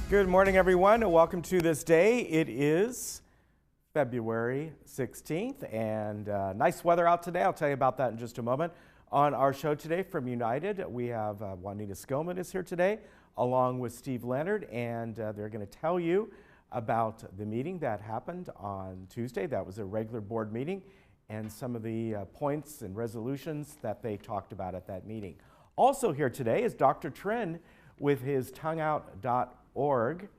Good morning, everyone, and welcome to this day. It is February 16th, and nice weather out today. I'll tell you about that in just a moment. On our show today from United, we have Juanita Skillman is here today, along with Steve Leonard, and they're going to tell you about the meeting that happened on Tuesday. That was a regular board meeting, and some of the points and resolutions that they talked about at that meeting. Also here today is Dr. Trin with his tongueout.org,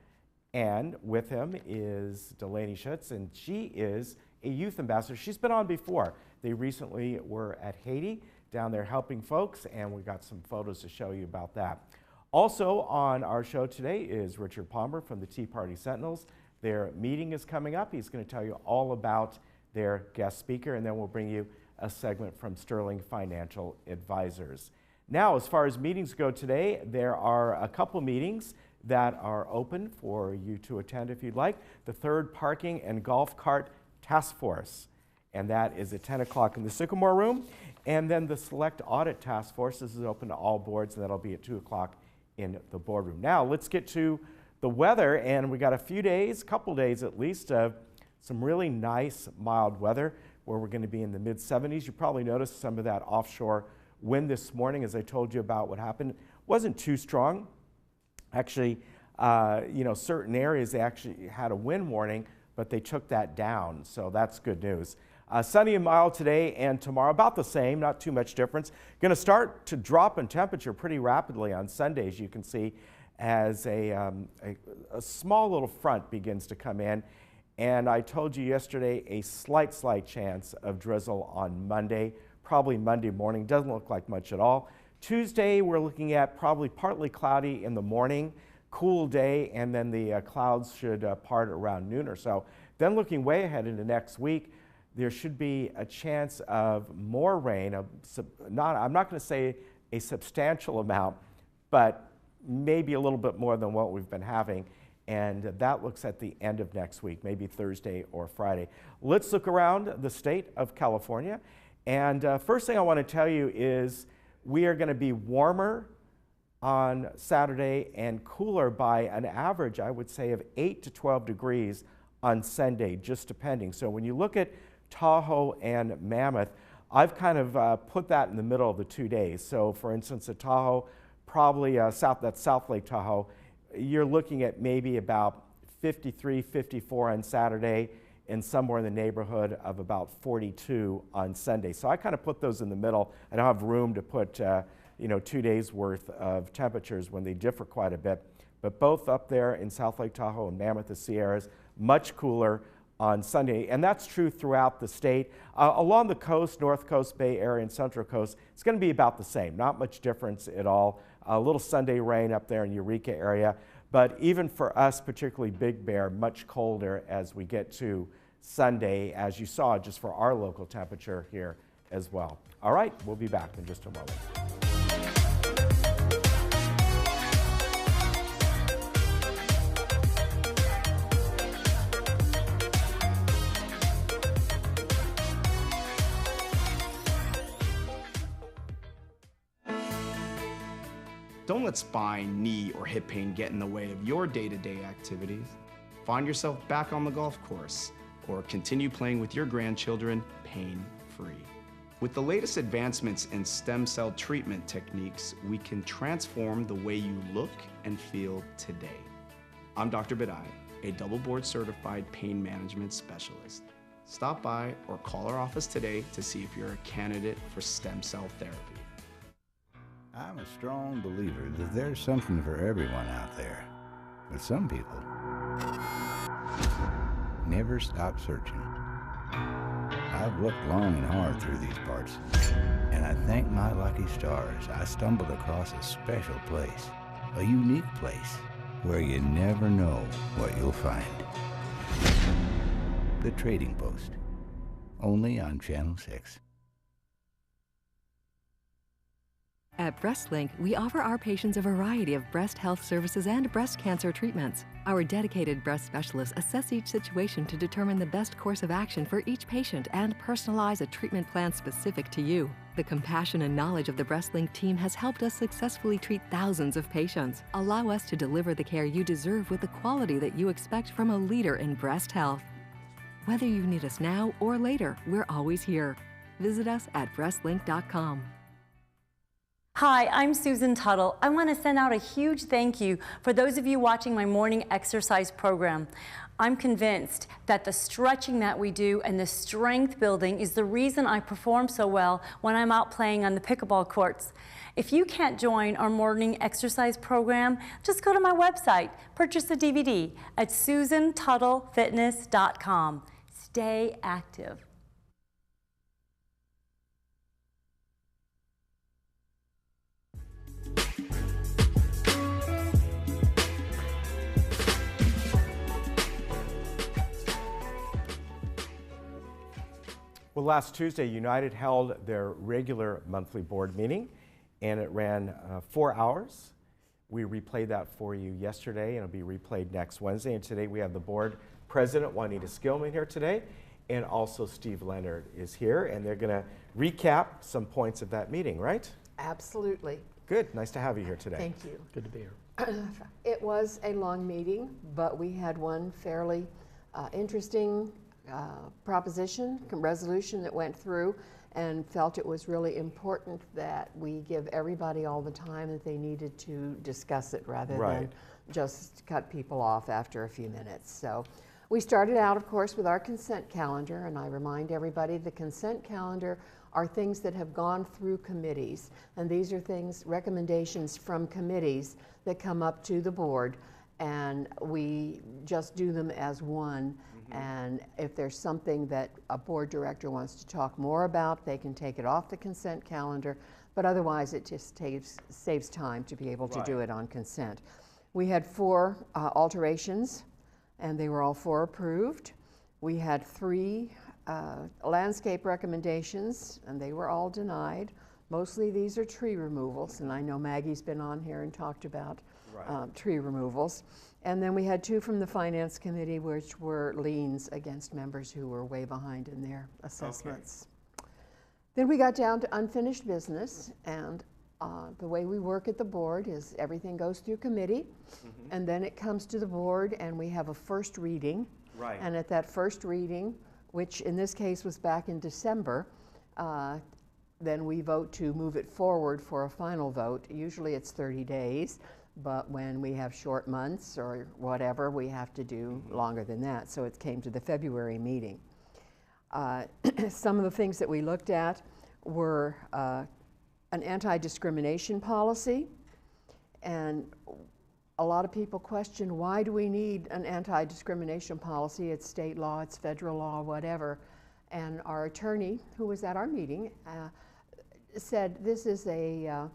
and with him is Delaney Schutz, and she is a youth ambassador. She's been on before. They recently were at Haiti, down there helping folks, and we got some photos to show you about that. Also on our show today is Richard Palmer from the Tea Party Sentinels. Their meeting is coming up. He's going to tell you all about their guest speaker, and then we'll bring you a segment from Sterling Financial Advisors. Now, as far as meetings go today, there are a couple meetings that are open for you to attend if you'd like. The third Parking and Golf Cart Task Force, and that is at 10 o'clock in the Sycamore Room. And then the Select Audit Task Force, this is open to all boards, and that'll be at 2 o'clock in the boardroom. Now, let's get to the weather, and we got a few days, couple days at least, of some really nice mild weather where we're going to be in the mid-70s. You probably noticed some of that offshore wind this morning, as I told you about what happened. Wasn't too strong. Actually, certain areas, they actually had a wind warning, but they took that down, so that's good news. Sunny and mild today and tomorrow, about the same, not too much difference. Going to start to drop in temperature pretty rapidly on Sundays, you can see, as a small little front begins to come in. And I told you yesterday a slight chance of drizzle on Monday, probably Monday morning. Doesn't look like much at all. Tuesday, we're looking at probably partly cloudy in the morning, cool day, and then the clouds should part around noon or so. Then looking way ahead into next week, there should be a chance of more rain. I'm not going to say a substantial amount, but maybe a little bit more than what we've been having. And that looks at the end of next week, maybe Thursday or Friday. Let's look around the state of California. And first thing I want to tell you is we are going to be warmer on Saturday and cooler by an average, I would say, of 8 to 12 degrees on Sunday, just depending. So when you look at Tahoe and Mammoth, I've kind of put that in the middle of the 2 days. So for instance, at Tahoe, probably that's South Lake Tahoe, you're looking at maybe about 53, 54 on Saturday, and somewhere in the neighborhood of about 42 on Sunday. So I kind of put those in the middle. I don't have room to put 2 days worth of temperatures when they differ quite a bit. But both up there in South Lake Tahoe and Mammoth, the Sierras, much cooler on Sunday. And that's true throughout the state. Along the coast, North Coast, Bay Area, and Central Coast, it's going to be about the same. Not much difference at all. A little Sunday rain up there in Eureka area. But even for us, particularly Big Bear, much colder as we get to Sunday, as you saw just for our local temperature here as well. All right, we'll be back in just a moment. Don't let spine, knee, or hip pain get in the way of your day-to-day activities. Find yourself back on the golf course or continue playing with your grandchildren pain-free. With the latest advancements in stem cell treatment techniques, we can transform the way you look and feel today. I'm Dr. Bidai, a double board certified pain management specialist. Stop by or call our office today to see if you're a candidate for stem cell therapy. I'm a strong believer that there's something for everyone out there, but some people never stop searching. I've looked long and hard through these parts, and I thank my lucky stars I stumbled across a special place, a unique place, where you never know what you'll find. The Trading Post, only on Channel 6. At At BreastLink, we offer our patients a variety of breast health services and breast cancer treatments. Our dedicated breast specialists assess each situation to determine the best course of action for each patient and personalize a treatment plan specific to you. The compassion and knowledge of the BreastLink team has helped us successfully treat thousands of patients. Allow us to deliver the care you deserve with the quality that you expect from a leader in breast health. Whether you need us now or later, we're always here. Visit us at breastlink.com. Hi, I'm Susan Tuttle. I want to send out a huge thank you for those of you watching my morning exercise program. I'm convinced that the stretching that we do and the strength building is the reason I perform so well when I'm out playing on the pickleball courts. If you can't join our morning exercise program, just go to my website, purchase a DVD at susantuttlefitness.com. Stay active. Well, last Tuesday, United held their regular monthly board meeting, and it ran 4 hours. We replayed that for you yesterday, and it'll be replayed next Wednesday. And today we have the board president, Juanita Skillman, here today, and also Steve Leonard is here, and they're going to recap some points of that meeting, right? Absolutely. Good. Nice to have you here today. Thank you. Good to be here. It was a long meeting, but we had one fairly interesting resolution that went through, and felt it was really important that we give everybody all the time that they needed to discuss it rather than just cut people off after a few minutes. So we started out, of course, with our consent calendar, and I remind everybody the consent calendar are things that have gone through committees, and these are things, recommendations from committees that come up to the board, and we just do them as one. And if there's something that a board director wants to talk more about, they can take it off the consent calendar, but otherwise it just saves time to be able to do it on consent. We had 4 alterations, and they were all 4 approved. We had 3 landscape recommendations, and they were all denied. Mostly these are tree removals, and I know Maggie's been on here and talked about tree removals. And then we had 2 from the Finance Committee, which were liens against members who were way behind in their assessments. Okay. Then we got down to unfinished business, and the way we work at the board is everything goes through committee, and then it comes to the board, and we have a first reading. Right. And at that first reading, which in this case was back in December, then we vote to move it forward for a final vote. Usually it's 30 days. But when we have short months or whatever, we have to do longer than that. So it came to the February meeting. Some of the things that we looked at were an anti-discrimination policy. And a lot of people question, why do we need an anti-discrimination policy? It's state law, it's federal law, whatever. And our attorney, who was at our meeting, said this is a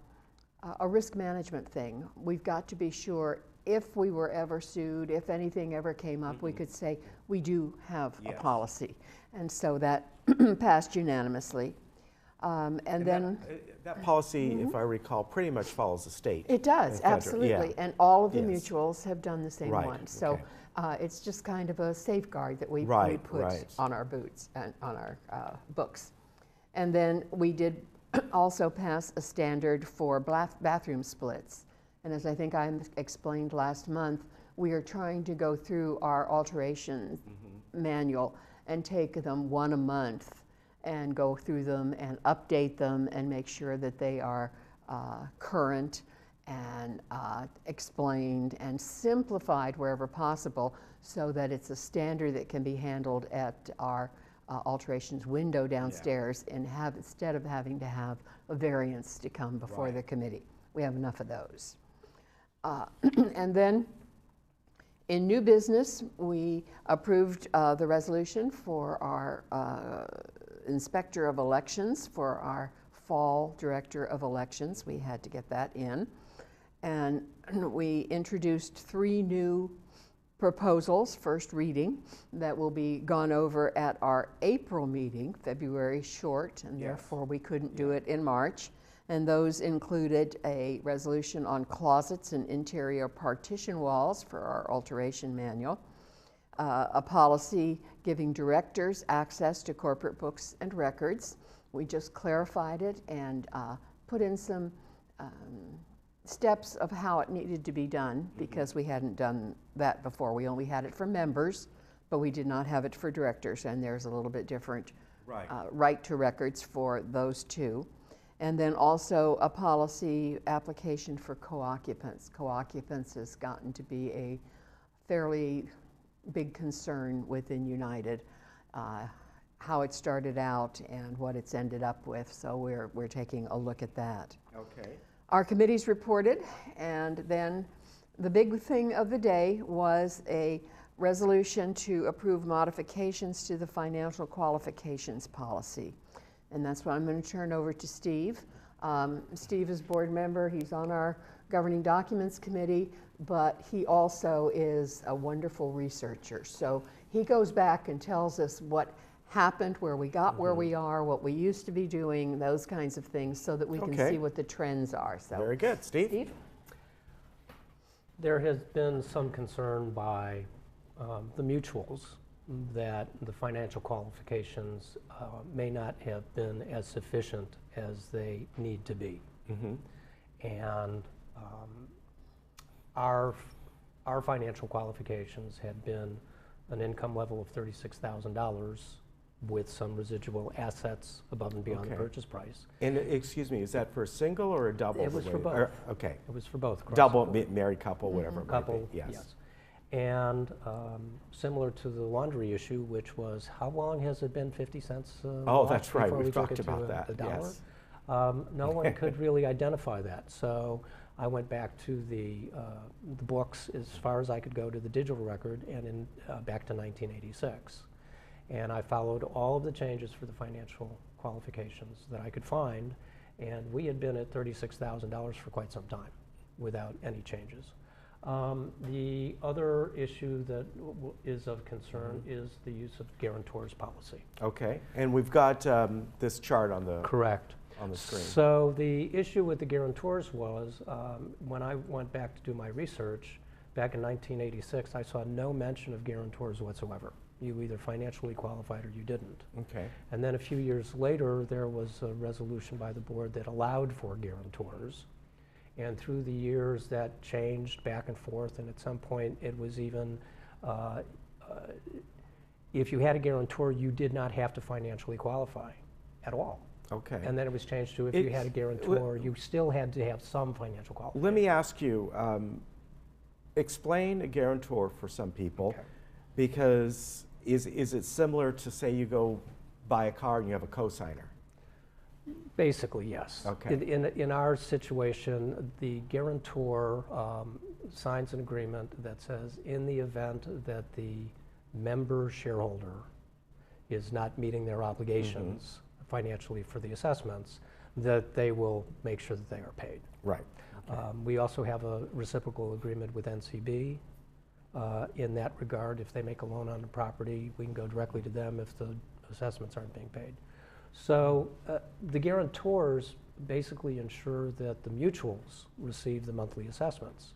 risk management thing. We've got to be sure if we were ever sued, if anything ever came up, we could say we do have a policy. And so that passed unanimously. And then that policy, if I recall, pretty much follows the state. It does, absolutely. Yeah. And all of the mutuals have done the same one. So it's just kind of a safeguard that we put on our boots and on our books. And then we did also pass a standard for bathroom splits. And as I think I explained last month, we are trying to go through our alteration manual and take them 1 a month and go through them and update them and make sure that they are current and explained and simplified wherever possible, so that it's a standard that can be handled at our alterations window downstairs and instead of having to have a variance to come before the committee. We have enough of those. And then in new business, we approved the resolution for our inspector of elections, for our fall director of elections. We had to get that in. And we introduced 3 new proposals, first reading, that will be gone over at our April meeting. February short, and therefore we couldn't do it in March. And those included a resolution on closets and interior partition walls for our alteration manual, a policy giving directors access to corporate books and records. We just clarified it and put in some steps of how it needed to be done, because we hadn't done that before. We only had it for members, but we did not have it for directors, and there's a little bit different right to records for those two. And then also a policy application for co-occupants. Co-occupants has gotten to be a fairly big concern within United, how it started out and what it's ended up with. So we're taking a look at that. Okay. Our committees reported, and then the big thing of the day was a resolution to approve modifications to the financial qualifications policy. And that's what I'm going to turn over to Steve. Steve is board member. He's on our governing documents committee, but he also is a wonderful researcher. So he goes back and tells us what happened, where we got where we are, what we used to be doing, those kinds of things, so that we can see what the trends are. So very good. Steve? There has been some concern by the mutuals that the financial qualifications may not have been as sufficient as they need to be. And our financial qualifications had been an income level of $36,000 with some residual assets above and beyond the purchase price. And excuse me, is that for a single or a double? It was for both. Okay. It was for both. Double, married couple, whatever. Couple, yes. And similar to the laundry issue, which was, how long has it been 50 cents? Oh, that's right. We've talked about that. $1? Yes. No one could really identify that. So I went back to the books as far as I could go to the digital record, and back to 1986. And I followed all of the changes for the financial qualifications that I could find, and we had been at $36,000 for quite some time without any changes. The other issue that is of concern is the use of guarantors policy. Okay, and we've got this chart on the on the screen. So the issue with the guarantors was, when I went back to do my research back in 1986, I saw no mention of guarantors whatsoever. You either financially qualified or you didn't. Okay. And then a few years later, there was a resolution by the board that allowed for guarantors. And through the years, that changed back and forth, and at some point, it was even, if you had a guarantor, you did not have to financially qualify at all. Okay. And then it was changed to, if you had a guarantor, you still had to have some financial qualification. Let me ask you, explain a guarantor for some people, because is it similar to, say, you go buy a car and you have a cosigner? Basically, yes. Okay. In our situation, the guarantor signs an agreement that says, in the event that the member shareholder is not meeting their obligations financially for the assessments, that they will make sure that they are paid. Right. Okay. We also have a reciprocal agreement with NCB. In that regard, if they make a loan on the property, we can go directly to them if the assessments aren't being paid. So the guarantors basically ensure that the mutuals receive the monthly assessments.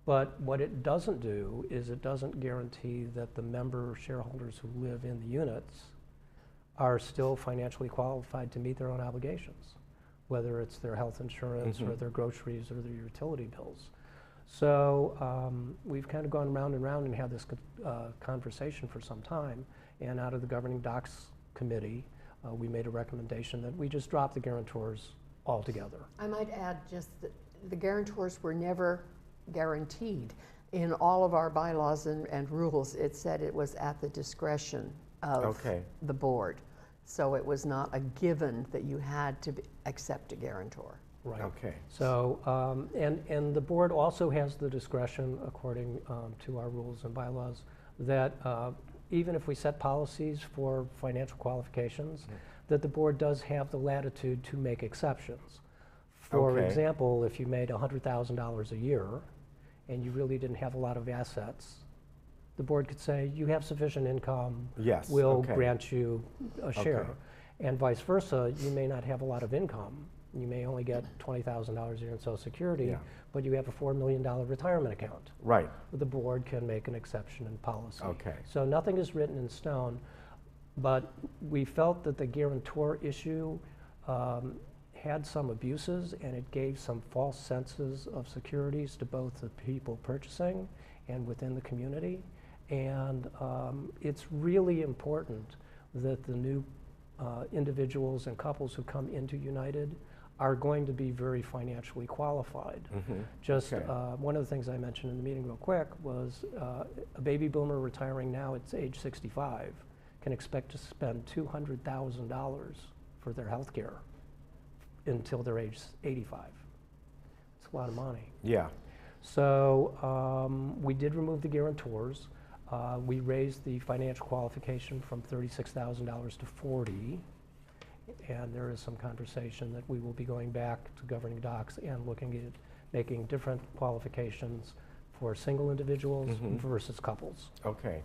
But what it doesn't do is it doesn't guarantee that the member shareholders who live in the units are still financially qualified to meet their own obligations, whether it's their health insurance or their groceries or their utility bills. So we've kind of gone round and round and had this conversation for some time, and out of the governing docs committee, we made a recommendation that we just drop the guarantors altogether. I might add just that the guarantors were never guaranteed. In all of our bylaws and rules, it said it was at the discretion of the board. So it was not a given that you had to accept a guarantor. Right. Okay. So, and the board also has the discretion, according to our rules and bylaws, that even if we set policies for financial qualifications, that the board does have the latitude to make exceptions. For example, if you made $100,000 a year and you really didn't have a lot of assets, the board could say, you have sufficient income, we'll grant you a share. And vice versa, you may not have a lot of income, You may only get $20,000 a year in Social Security, Yeah. but you have a $4 million retirement account. Right. The board can make an exception in policy. Okay. So nothing is written in stone, but we felt that the guarantor issue had some abuses, and it gave some false senses of securities to both the people purchasing and within the community. And it's really important that the new individuals and couples who come into United are going to be very financially qualified. Just Okay. one of the things I mentioned in the meeting real quick was a baby boomer retiring now at age 65 can expect to spend $200,000 for their health care until they're age 85. It's a lot of money. Yeah. So we did remove the guarantors. We raised the financial qualification from $36,000 to $40,000, and there is some conversation that we will be going back to governing docs and looking at making different qualifications for single individuals versus couples. Okay.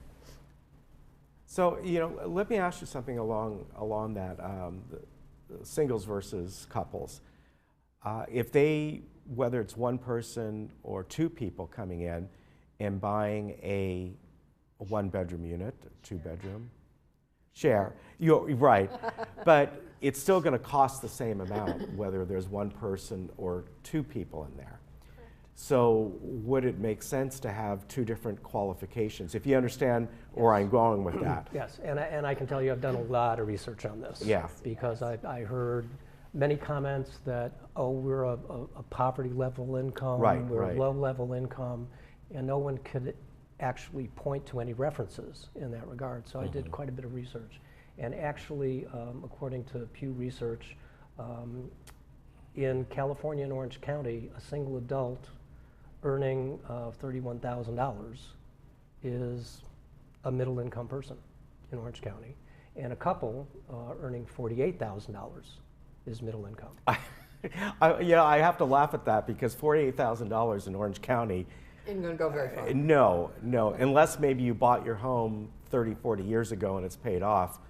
So, you know, let me ask you something along that, the singles versus couples. If they, whether it's one person or two people coming in and buying a one-bedroom unit, two-bedroom, share, you're right, but it's still going to cost the same amount whether there's one person or two people in there. So would it make sense to have two different qualifications? If you understand where I'm going with that. Yes, and I can tell you I've done a lot of research on this. Yeah. Because I heard many comments that, oh, we're a poverty level income, we're a low level income, and no one could actually point to any references in that regard. So I did quite a bit of research. And actually, according to Pew Research, in California and Orange County, a single adult earning $31,000 is a middle income person in Orange County. And a couple earning $48,000 is middle income. I have to laugh at that because $48,000 in Orange County Isn't going to go very far. no, unless maybe you bought your home 30, 40 years ago and it's paid off.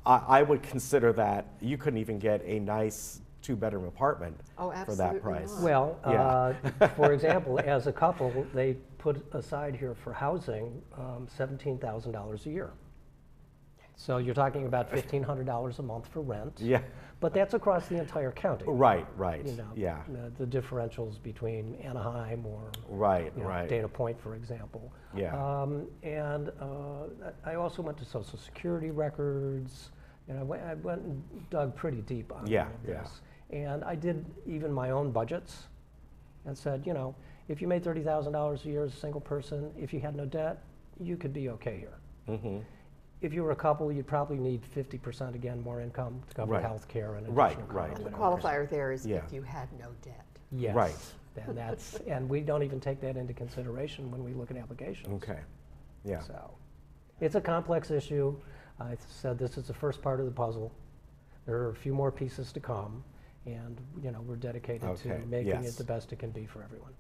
I would consider that you couldn't even get a nice two-bedroom apartment for that price. not. Well, Yeah. for example, as a couple, they put aside here for housing $17,000 a year. So you're talking about $1,500 a month for rent. Yeah. But that's across the entire county. Right, You know, yeah. the differentials between Anaheim or Right, you know, right. Dana Point, for example. Yeah. And I also went to Social Security records. You know, I went and dug pretty deep on Yeah, all of this. And I did even my own budgets and said, you know, if you made $30,000 a year as a single person, if you had no debt, you could be okay here. If you were a couple, you'd probably need 50% again more income to cover Right. health care and Right, additional right. costs. And the qualifier there is Yeah. if you had no debt. Yes. Right. And that's, and we don't even take that into consideration when we look at applications. Okay. Yeah. So, it's a complex issue. I said this is the first part of the puzzle. There are a few more pieces to come, and you know we're dedicated Okay, to making yes. it the best it can be for everyone.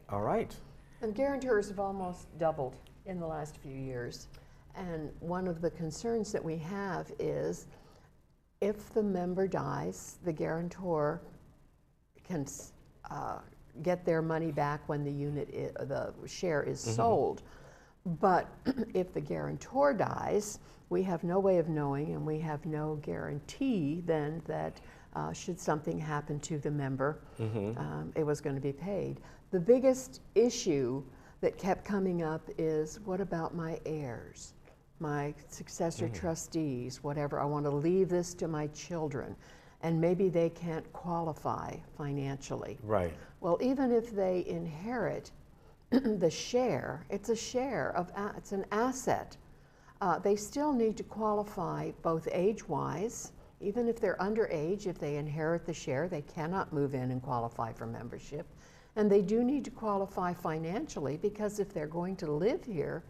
All right. And guarantors have almost doubled in the last few years. And one of the concerns that we have is if the member dies, the guarantor can get their money back when the share is sold. But if the guarantor dies, we have no way of knowing, and we have no guarantee then that should something happen to the member, it was going to be paid. The biggest issue that kept coming up is, what about my heirs, my successor trustees, whatever? I want to leave this to my children, and maybe they can't qualify financially. Right. Well, even if they inherit the share, it's a share of, it's an asset. They still need to qualify both age-wise. Even if they're underage, if they inherit the share, they cannot move in and qualify for membership. And they do need to qualify financially, because if they're going to live here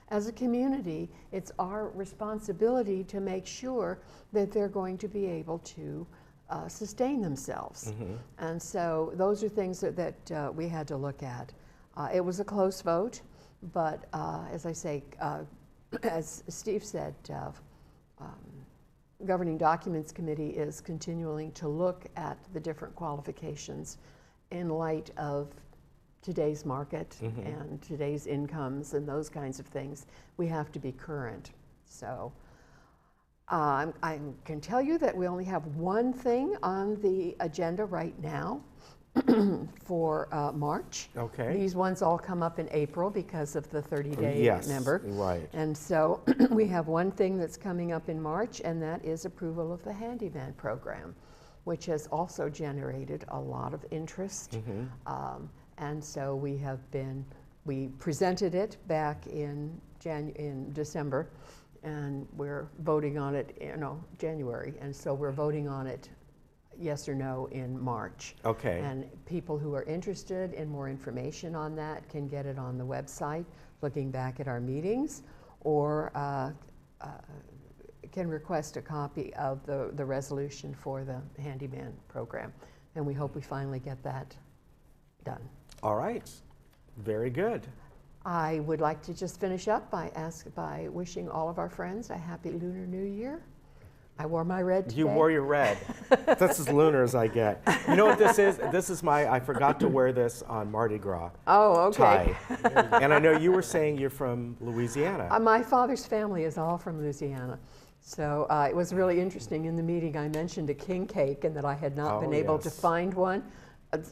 as a community, it's our responsibility to make sure that they're going to be able to sustain themselves. And so those are things that we had to look at. It was a close vote, but as I say, as Steve said, Governing Documents Committee is continuing to look at the different qualifications in light of today's market and today's incomes and those kinds of things. We have to be current. So I can tell you that we only have one thing on the agenda right now for March. Okay. These ones all come up in April because of the 30-day number. Right. And so we have one thing that's coming up in March, and that is approval of the handyman program, which has also generated a lot of interest. And so we presented it back in December, and we're voting on it, January. And so we're voting on it yes or no in March. Okay. And people who are interested in more information on that can get it on the website, looking back at our meetings, or can request a copy of the resolution for the handyman program. And we hope we finally get that done. All right. Very good. I would like to just finish up by wishing all of our friends a happy Lunar New Year. I wore my red today. You wore your red. That's as lunar as I get. You know what this is? This is I forgot to wear this on Mardi Gras. Oh, okay. Tie. And I know you were saying you're from Louisiana. My father's family is all from Louisiana. So it was really interesting. In the meeting, I mentioned a king cake and that I had not been able to find one.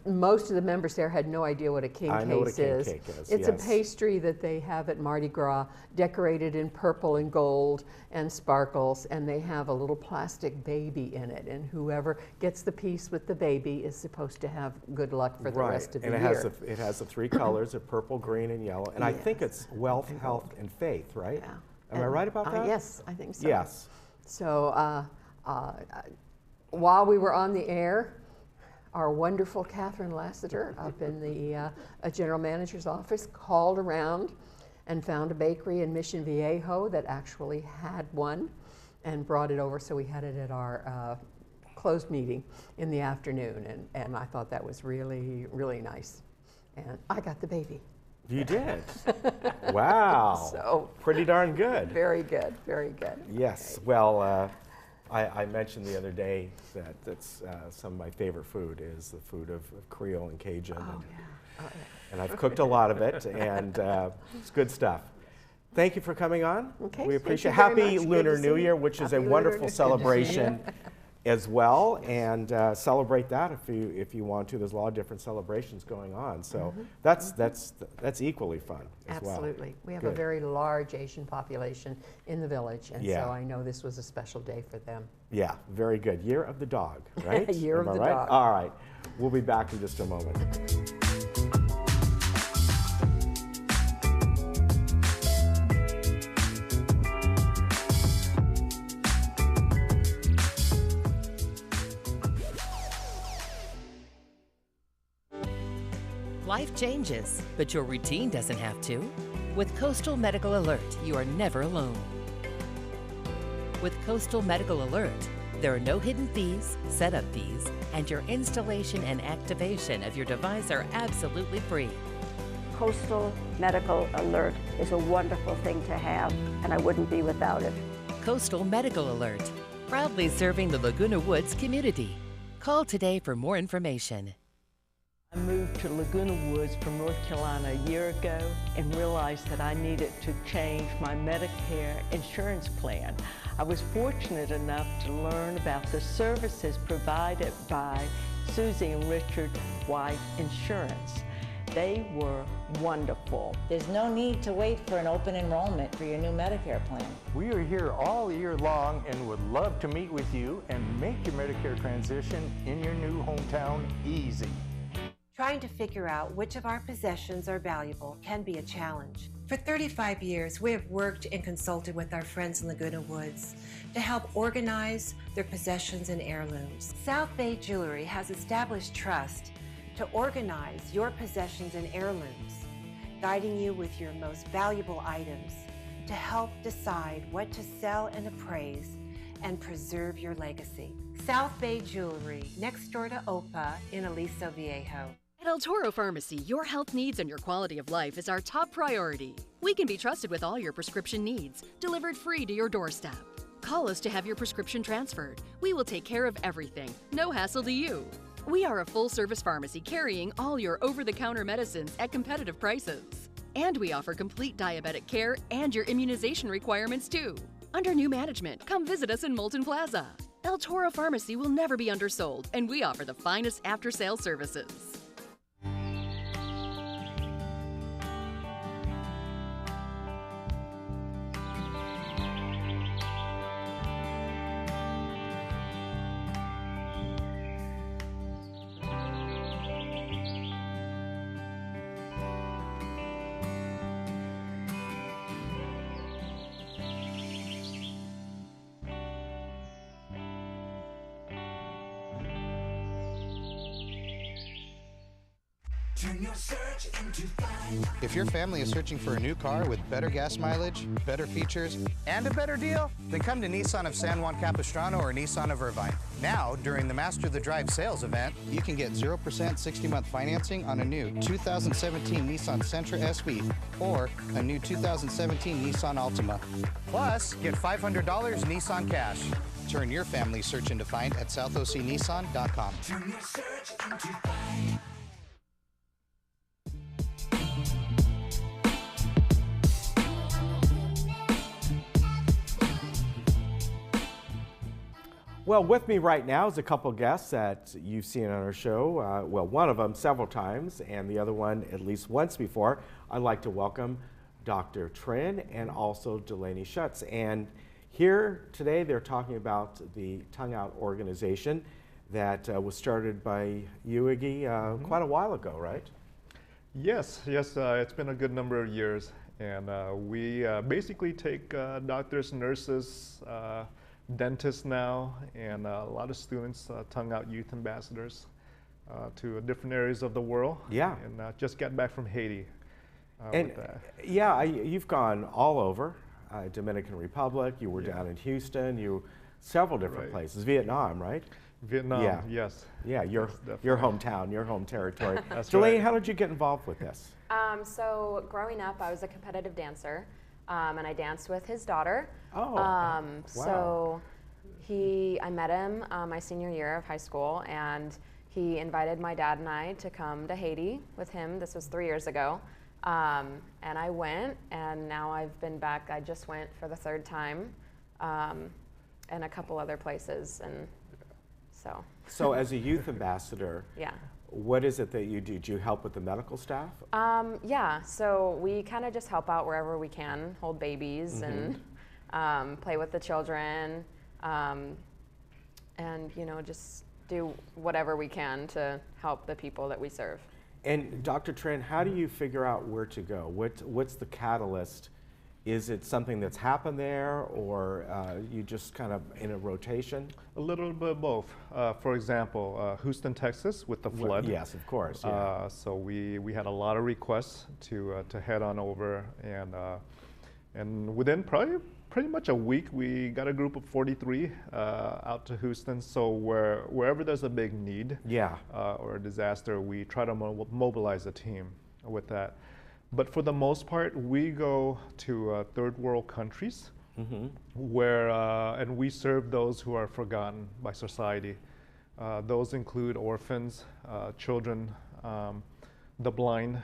Most of the members there had no idea what a king cake is. I know what a king cake is. It's a pastry that they have at Mardi Gras, decorated in purple and gold and sparkles, and they have a little plastic baby in it. And whoever gets the piece with the baby is supposed to have good luck for the rest of the year. And it has the three colors of purple, green, and yellow. And I think it's wealth, health, and faith, right? Yeah. Am I right about that? Yes, I think so. Yes. So while we were on the air, our wonderful Catherine Lassiter up in the general manager's office called around and found a bakery in Mission Viejo that actually had one and brought it over, so we had it at our closed meeting in the afternoon, and I thought that was really, really nice. And I got the baby. You did? Wow. So pretty darn good. Very good, very good. Yes. Okay. Well, I mentioned the other day that that's some of my favorite food is the food of Creole and Cajun. And I've cooked a lot of it, and it's good stuff. Thank you for coming on. Okay, we appreciate it. Happy Lunar New Year, which is a wonderful celebration as well, and celebrate that if you want to. There's a lot of different celebrations going on, so that's equally fun as well. Absolutely. We have a very large Asian population in the village, and so I know this was a special day for them. Yeah, very good. Year of the Dog, right? Year of the Dog. All right. We'll be back in just a moment. Life changes, but your routine doesn't have to. With Coastal Medical Alert, you are never alone. With Coastal Medical Alert, there are no hidden fees, setup fees, and your installation and activation of your device are absolutely free. Coastal Medical Alert is a wonderful thing to have, and I wouldn't be without it. Coastal Medical Alert, proudly serving the Laguna Woods community. Call today for more information. I moved to Laguna Woods from North Carolina a year ago and realized that I needed to change my Medicare insurance plan. I was fortunate enough to learn about the services provided by Susie and Richard White Insurance. They were wonderful. There's no need to wait for an open enrollment for your new Medicare plan. We are here all year long and would love to meet with you and make your Medicare transition in your new hometown easy. Trying to figure out which of our possessions are valuable can be a challenge. For 35 years, we have worked and consulted with our friends in Laguna Woods to help organize their possessions and heirlooms. South Bay Jewelry has established trust to organize your possessions and heirlooms, guiding you with your most valuable items to help decide what to sell and appraise and preserve your legacy. South Bay Jewelry, next door to OPA in Aliso Viejo. At El Toro Pharmacy, your health needs and your quality of life is our top priority. We can be trusted with all your prescription needs, delivered free to your doorstep. Call us to have your prescription transferred. We will take care of everything. No hassle to you. We are a full-service pharmacy carrying all your over-the-counter medicines at competitive prices. And we offer complete diabetic care and your immunization requirements too. Under new management, come visit us in Moulton Plaza. El Toro Pharmacy will never be undersold, and we offer the finest after-sales services. If your family is searching for a new car with better gas mileage, better features, and a better deal, then come to Nissan of San Juan Capistrano or Nissan of Irvine. Now, during the Master the Drive sales event, you can get 0% 60-month financing on a new 2017 Nissan Sentra SV or a new 2017 Nissan Altima. Plus, get $500 Nissan cash. Turn your family search into find at southocnissan.com. Turn your search into find. Well, with me right now is a couple guests that you've seen on our show. Well, one of them several times, and the other one at least once before. I'd like to welcome Dr. Trin and also Delaney Schutz. And here today, they're talking about the Tongue Out organization that was started by you, Iggy, quite a while ago, right? Yes, it's been a good number of years. And we basically take doctors, nurses, dentists now, and a lot of students, Tongue Out youth ambassadors to different areas of the world. Yeah. And just got back from Haiti. And yeah, you've gone all over, Dominican Republic, you were down in Houston, several different places, Vietnam, right? Vietnam, yes. Yeah, your hometown, your home territory. That's Delaney, right. how did you get involved with this? So growing up, I was a competitive dancer, and I danced with his daughter. Oh, wow. So I met him my senior year of high school, and he invited my dad and I to come to Haiti with him. This was 3 years ago. And I went, and now I've been back. I just went for the third time, and a couple other places, and so. So as a youth ambassador, yeah. What is it that you do? Do you help with the medical staff? Yeah, so we kind of just help out wherever we can, hold babies and play with the children, and just do whatever we can to help the people that we serve. And Dr. Trin, how do you figure out where to go? What's the catalyst? Is it something that's happened there, or you just kind of in a rotation? A little bit of both. For example, Houston, Texas, with the flood. Yes, of course. Yeah. So we had a lot of requests to head on over, and within pretty much a week, we got a group of 43 out to Houston. So wherever there's a big need, or a disaster, we try to mobilize a team with that. But for the most part, we go to third world countries where, and we serve those who are forgotten by society. Those include orphans, children, the blind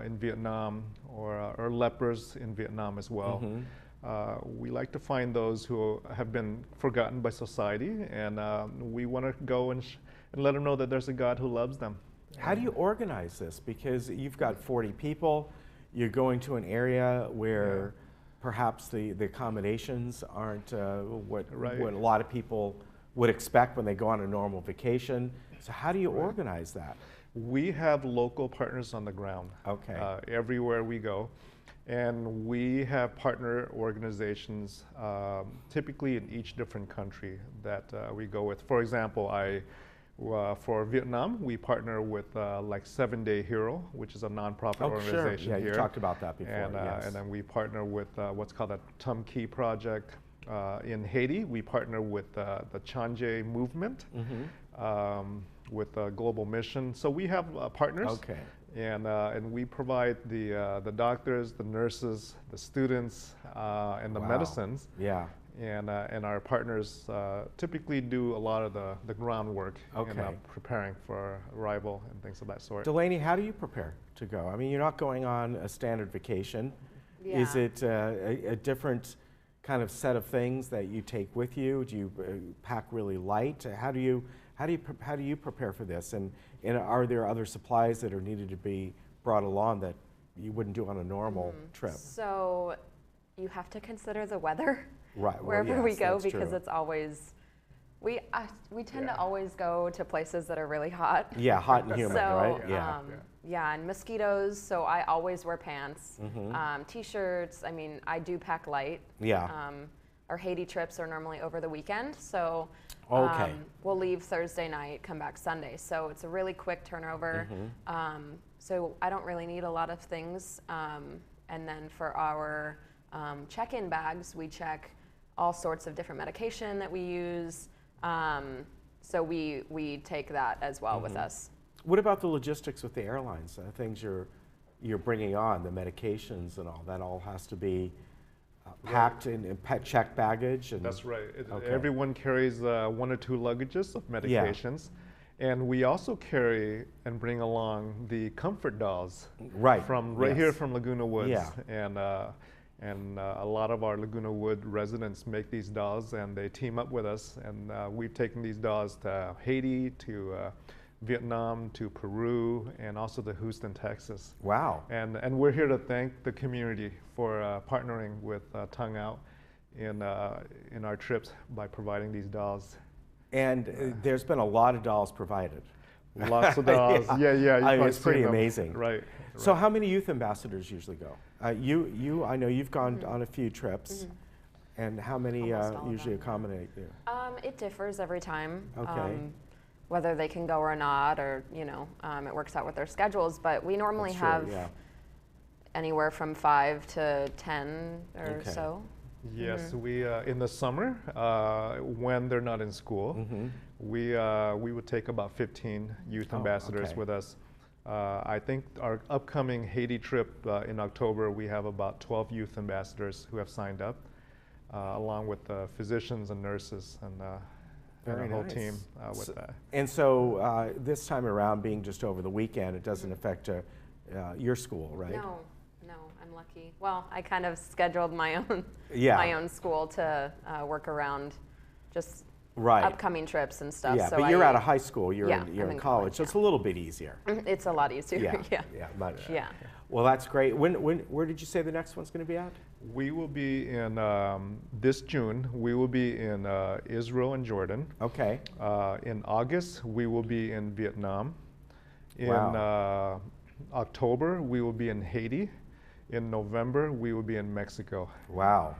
in Vietnam, or lepers in Vietnam as well. We like to find those who have been forgotten by society, and we want to go and let them know that there's a God who loves them. How do you organize this? Because you've got 40 people, you're going to an area where perhaps the accommodations aren't what a lot of people would expect when they go on a normal vacation. So how do you organize that? We have local partners on the ground everywhere we go. And we have partner organizations, typically in each different country that we go with. For example, for Vietnam, we partner with like 7 Day Hero, which is a nonprofit organization here. Yeah, you talked about that before. And then we partner with what's called the Tum Key Project. In Haiti, we partner with the Chanje movement, with Global Mission. So we have partners. And we provide the doctors, the nurses, the students, and the medicines. and our partners typically do a lot of the groundwork in preparing for arrival and things of that sort. Delaney, how do you prepare to go? I mean, you're not going on a standard vacation. Yeah. Is it a different kind of set of things that you take with you? Do you pack really light? How do you prepare for this? And are there other supplies that are needed to be brought along that you wouldn't do on a normal trip? So you have to consider the weather right, wherever we go, because true. it's always, we tend to always go to places that are really hot. Yeah, hot and humid, so, right? Yeah, and mosquitoes, so I always wear pants, t-shirts. I mean, I do pack light. Yeah. Our Haiti trips are normally over the weekend, so we'll leave Thursday night, come back Sunday. So it's a really quick turnover. So I don't really need a lot of things. And then for our check-in bags, we check all sorts of different medication that we use. So we take that as well with us. What about the logistics with the airlines? Things you're bringing on, the medications and all that, all has to be packed in checked baggage. And that's right. Everyone carries 1 or 2 luggages of medications. Yeah. And we also carry and bring along the comfort dolls from here from Laguna Woods. Yeah. And a lot of our Laguna Woods residents make these dolls, and they team up with us. And we've taken these dolls to Haiti, to Vietnam, to Peru, and also to Houston, Texas. Wow. And we're here to thank the community for partnering with Tongue Out in our trips by providing these dolls. And there's been a lot of dolls provided. Lots of dolls. Yeah. It's pretty amazing. Right. So how many youth ambassadors usually go? I know you've gone on a few trips. And how many usually accommodate you? It differs every time. Okay. Whether they can go or not, or it works out with their schedules. But we normally have anywhere from 5 to 10 or so. Yes, we in the summer when they're not in school, we would take about 15 youth ambassadors with us. I think our upcoming Haiti trip in October, we have about 12 youth ambassadors who have signed up, along with physicians and nurses and a whole team with that. And so this time around, being just over the weekend, it doesn't affect your school, right? No, I'm lucky. Well, I kind of scheduled my own my own school to work around just upcoming trips and stuff. Yeah, so but you're out of high school, you're in college, so yeah. it's a little bit easier. It's a lot easier, yeah. Well, that's great. Where did you say the next one's going to be at? We will be in, this June, we will be in Israel and Jordan. Okay. In August, we will be in Vietnam. In October, we will be in Haiti. In November, we will be in Mexico. Wow.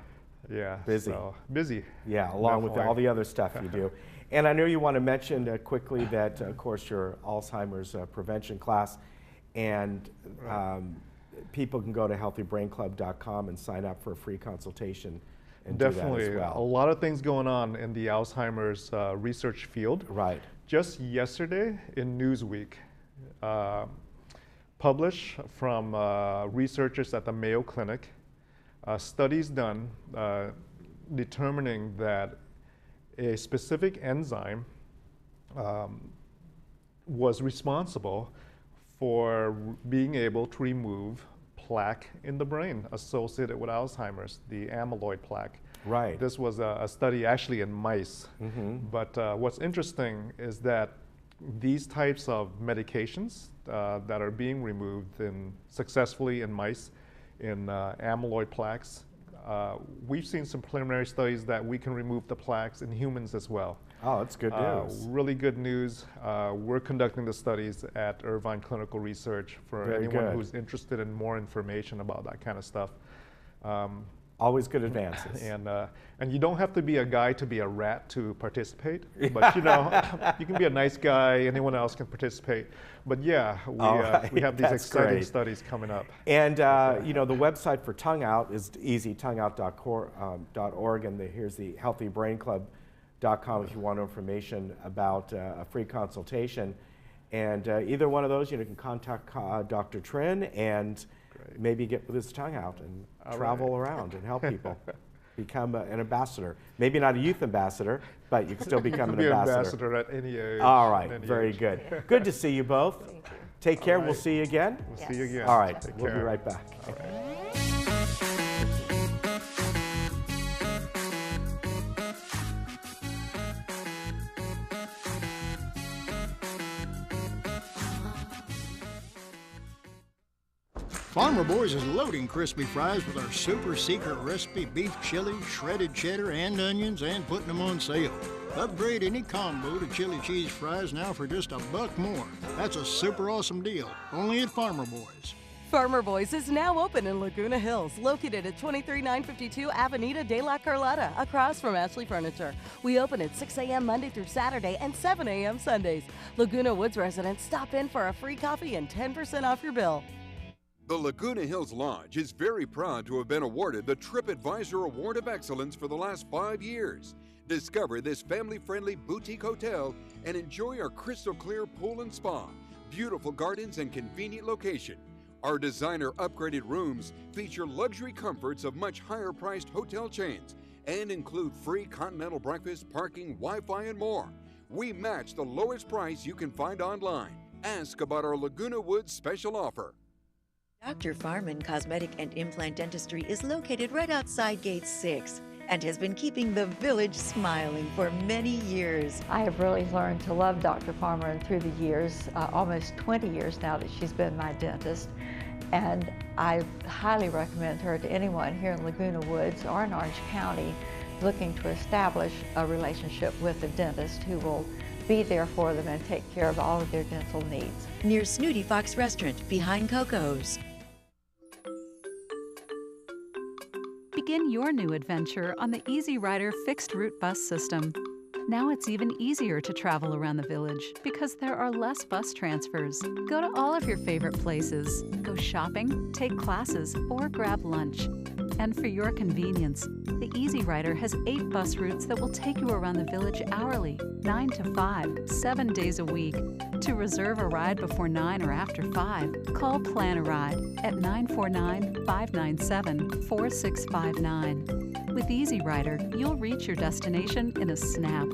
Yeah. Busy. So, busy. Yeah, along with all the other stuff you do. And I know you want to mention quickly that, of course, your Alzheimer's prevention class, and people can go to healthybrainclub.com and sign up for a free consultation and definitely do that as well. A lot of things going on in the Alzheimer's research field. Right. Just yesterday in Newsweek, published from researchers at the Mayo Clinic, studies done determining that a specific enzyme was responsible for being able to remove plaque in the brain associated with Alzheimer's, the amyloid plaque. Right. This was a study actually in mice. But what's interesting is that these types of medications that are being removed successfully in mice, in amyloid plaques, we've seen some preliminary studies that we can remove the plaques in humans as well. Oh, that's good news. Really good news. We're conducting the studies at Irvine Clinical Research for anyone who's interested in more information about that kind of stuff. Always good advances. And you don't have to be a guy to be a rat to participate, but you can be a nice guy, anyone else can participate. But yeah, we have these exciting studies coming up. And the website for Tongue Out is easy, tongueout.org, and here's the healthybrainclub.com if you want information about a free consultation. And either one of those, you can contact Dr. Trin and maybe get with his tongue out and travel around and help people. become an ambassador. Maybe not a youth ambassador, but you can still become an be ambassador. at any age. All right, very age. good. Good to see you both. Thank you. Take care. All We'll right. see you again. We'll see you again. All right, Take we'll be care. right back. All right. Farmer Boys is loading crispy fries with our super secret recipe beef chili, shredded cheddar, and onions, and putting them on sale. Upgrade any combo to chili cheese fries now for just $1 more. That's a super awesome deal, only at Farmer Boys. Farmer Boys is now open in Laguna Hills, located at 23952 Avenida de la Carlota, across from Ashley Furniture. We open at 6 a.m. Monday through Saturday and 7 a.m. Sundays. Laguna Woods residents, stop in for a free coffee and 10% off your bill. The Laguna Hills Lodge is very proud to have been awarded the TripAdvisor Award of Excellence for the last 5 years. Discover this family-friendly boutique hotel and enjoy our crystal clear pool and spa, beautiful gardens, and convenient location. Our designer upgraded rooms feature luxury comforts of much higher priced hotel chains and include free continental breakfast, parking, Wi-Fi, and more. We match the lowest price you can find online. Ask about our Laguna Woods special offer. Dr. Farman Cosmetic and Implant Dentistry is located right outside Gate 6 and has been keeping the village smiling for many years. I have really learned to love Dr. Farmer through the years, almost 20 years now that she's been my dentist. And I highly recommend her to anyone here in Laguna Woods or in Orange County looking to establish a relationship with a dentist who will be there for them and take care of all of their dental needs. Near Snooty Fox Restaurant, behind Coco's. Begin your new adventure on the Easy Rider fixed route bus system. Now it's even easier to travel around the village because there are less bus transfers. Go to all of your favorite places, go shopping, take classes, or grab lunch. And for your convenience, the Easy Rider has 8 bus routes that will take you around the village hourly, 9 to 5, 7 days a week. To reserve a ride before 9 or after 5, call Plan a Ride at 949-597-4659. With Easy Rider, you'll reach your destination in a snap.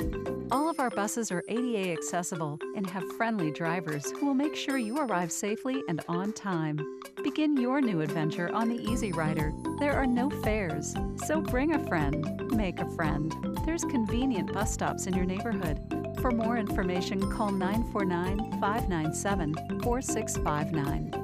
All of our buses are ADA accessible and have friendly drivers who will make sure you arrive safely and on time. Begin your new adventure on the Easy Rider. There are no fares, so bring a friend, make a friend. There's convenient bus stops in your neighborhood. For more information, call 949-597-4659.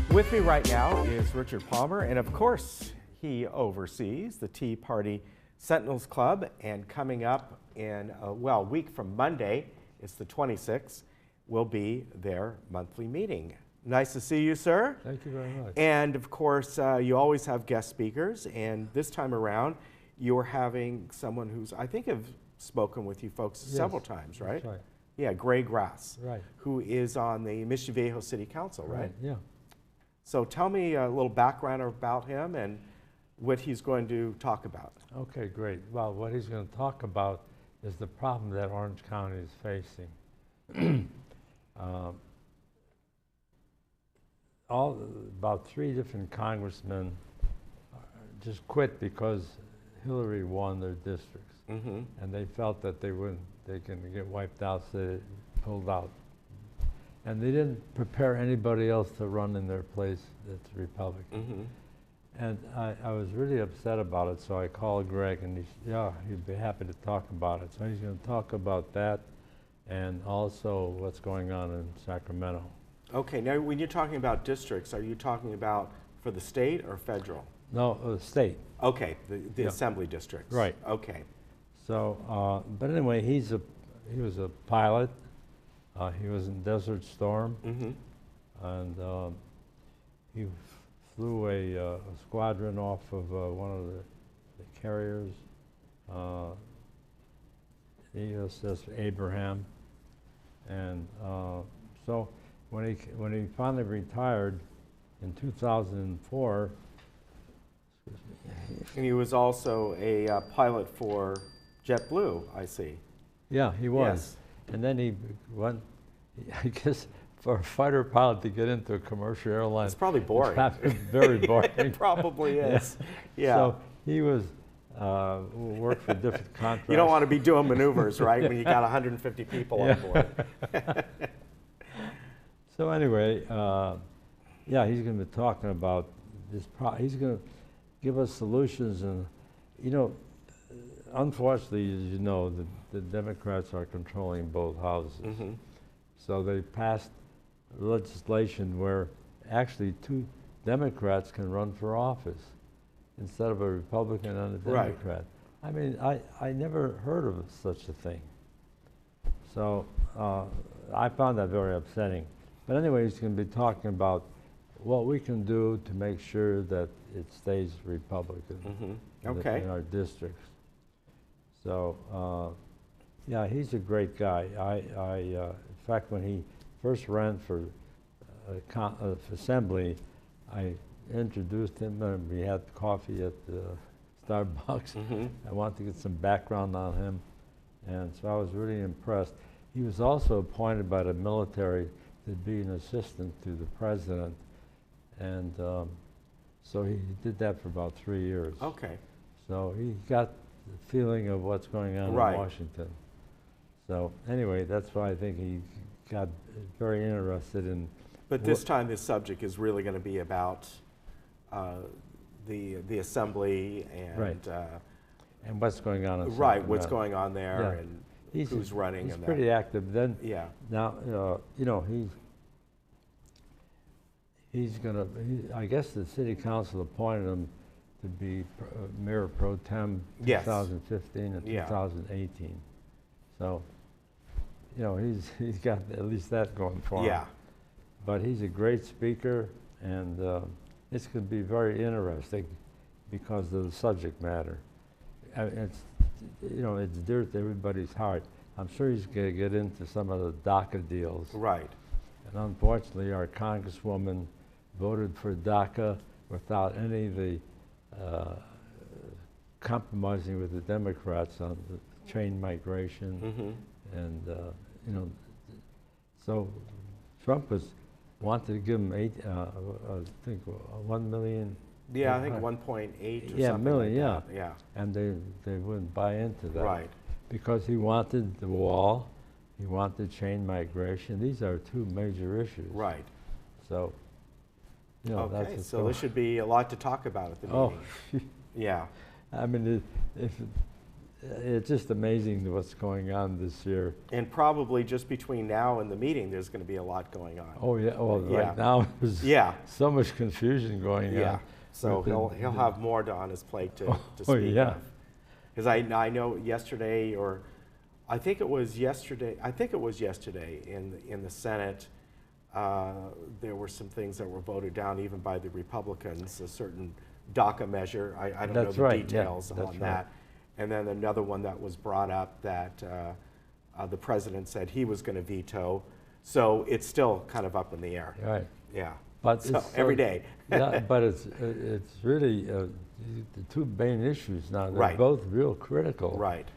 With me right now is Richard Palmer, and of course, he oversees the Tea Party Sentinels Club, and coming up in, a week from Monday, it's the 26th, will be their monthly meeting. Nice to see you, sir. Thank you very much. And of course, you always have guest speakers, and this time around, you're having someone who's, I think, have spoken with you folks several times, right? That's right. Yeah, Gray Grass, right, who is on the Mission Viejo City Council, right? Yeah. So tell me a little background about him and what he's going to talk about. Okay, great. Well, what he's going to talk about is the problem that Orange County is facing. About 3 different congressmen just quit because Hillary won their districts, and they felt that they can get wiped out, so they pulled out. And they didn't prepare anybody else to run in their place that's Republican. And I was really upset about it, so I called Greg, and he'd be happy to talk about it. So he's going to talk about that and also what's going on in Sacramento. Okay, now when you're talking about districts, are you talking about for the state or federal? No, state. Okay, the assembly districts. Right. Okay. So, but anyway, he was a pilot. He was in Desert Storm, and he flew a squadron off of one of the carriers, the USS Abraham, and so when he finally retired in 2004, And he was also a pilot for JetBlue, I see. Yeah, he was. Yes. And then he went, I guess, for a fighter pilot to get into a commercial airline. It's probably boring. Very boring. It probably is. Yeah. So he was worked for different contracts. You don't want to be doing maneuvers, right, when you got 150 people on board. So anyway, yeah, he's going to be talking about this. He's going to give us solutions, and you know, unfortunately, as you know, the Democrats are controlling both houses. Mm-hmm. So they passed legislation where actually 2 Democrats can run for office instead of a Republican and a Democrat. Right. I mean, I never heard of such a thing. So I found that very upsetting. But anyway, he's going to be talking about what we can do to make sure that it stays Republican in our districts. So, yeah, he's a great guy. In fact, when he first ran for assembly, I introduced him and we had coffee at Starbucks. I wanted to get some background on him, and so I was really impressed. He was also appointed by the military to be an assistant to the president, and so he did that for about 3 years. Okay. So he got the feeling of what's going on in Washington. So anyway, that's why I think he got very interested in. But this time, this subject is really going to be about the assembly and and what's going on. What's going on there and who's running. He's pretty active. Then now you know he's going to. I guess the city council appointed him to be mayor pro tem 2015 and 2018. So, you know, he's got at least that going for him. Yeah. But he's a great speaker, and it's going to be very interesting because of the subject matter. It's, you know, it's dear to everybody's heart. I'm sure he's going to get into some of the DACA deals. Right. And unfortunately, our congresswoman voted for DACA without any of the compromising with the Democrats on the chain migration, and you know, so Trump wanted to give him I think 1 million. Yeah, I think 1.8 or something million, like that. Yeah. And they wouldn't buy into that. Right. Because he wanted the wall, he wanted chain migration. These are 2 major issues. Right. So, you know, okay, that's so there should be a lot to talk about at the meeting. Oh, yeah. I mean, it's just amazing what's going on this year. And probably just between now and the meeting, there's going to be a lot going on. Oh yeah. Well, right now there's so much confusion going on. Yeah. So he'll have more on his plate to speak of. Because I know yesterday, or I think it was yesterday. I think it was yesterday in the Senate. There were some things that were voted down even by the Republicans, a certain DACA measure. I don't know the details on that. And then another one that was brought up that the president said he was going to veto. So it's still kind of up in the air. Right. Yeah. But so every day. Yeah, but it's really the 2 main issues now. They're both real critical. Right.